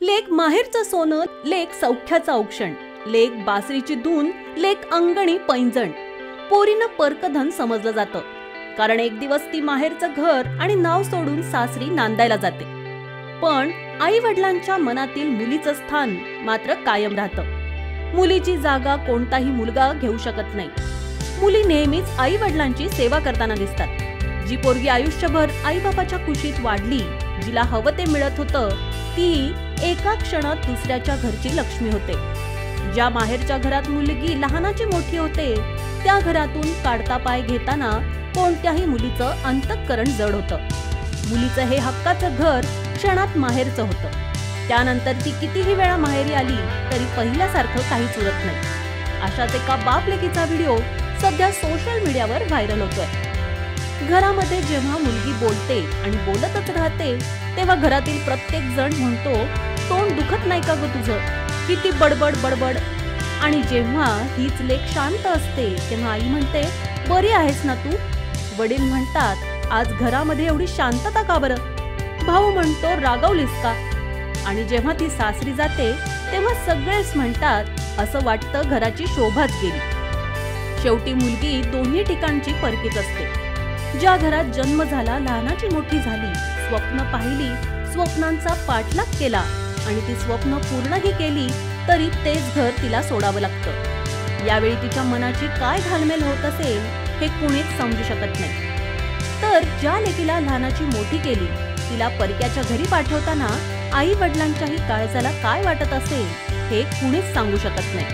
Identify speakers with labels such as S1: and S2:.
S1: लेक माहेरचं सोनं, लेक सौख्याचं औक्षण, लेक बासरीची धून, लेक अंगणी पैंजण. पोरीनं परकधन समजलं जातं, कारण एक दिवस ती माहेरचं घर आणि नाव सोडून सासरी नांदायला जाते. पण आई वडिलांच्या मनातील मुलीचं स्थान मात्र कायम राहतं. मुलीची जागा कोणताही मुलगा घेऊ शकत नाही. मुली नेहमीच आई वडिलांची सेवा करताना दिसतात. जी पोरगी आयुष्यभर आई बापाच्या कुशीत वाढली, जिला हवं ते मिळत होतं, ती एका क्षणात दुसऱ्याच्या घरची लक्ष्मी होते. ज्या माहेरच्या घरात मुलगी लहानाची मोठी होते, त्या घरातून काढता पाय घेताना कोणत्याही मुलीचं अंतःकरण जड होतं. मुलीचं हे हक्काचं घर क्षणात माहेरचं होतं. त्यानंतर ती कितीही वेळा माहेरी आली तरी पहिल्यासारखं काहीच उरत नाही. अशाच एका बाप लेकीचा व्हिडिओ सध्या सोशल मीडियावर व्हायरल होतोय. घरामध्ये जेव्हा मुलगी बोलते आणि बोलतच राहते, तेव्हा घरातील प्रत्येक जण म्हणतो, तोंड दुखत नाही का ग तुझं, किती बडबड बडबड. आणि जेव्हा हीच लेक शांत असते तेव्हा आई म्हणते, बरी आहेस ना तू. वडील म्हणतात, आज घरामध्ये एवढी शांतता का बरं. भाऊ म्हणतो, रागावलीस का. आणि जेव्हा ती सासरी जाते तेव्हा सगळेच म्हणतात, असं वाटतं घराची शोभाच गेली. शेवटी मुलगी दोन्ही ठिकाणची परकीत असते. ज्या घरात जन्म झाला, लहानाची मोठी झाली, स्वप्न पाहिली, स्वप्नांचा पाठलाग केला आणि ती स्वप्न पूर्णही केली, तरी तेच घर तिला सोडावं लागतं. यावेळी तिच्या मनाची काय घालमेल होत असेल हे कुणीच समजू शकत नाही. तर ज्या लेकीला लहानाची मोठी केली, तिला परक्याच्या घरी पाठवताना आई वडिलांच्याही काळजाला काय वाटत असेल हे कुणीच सांगू शकत नाही.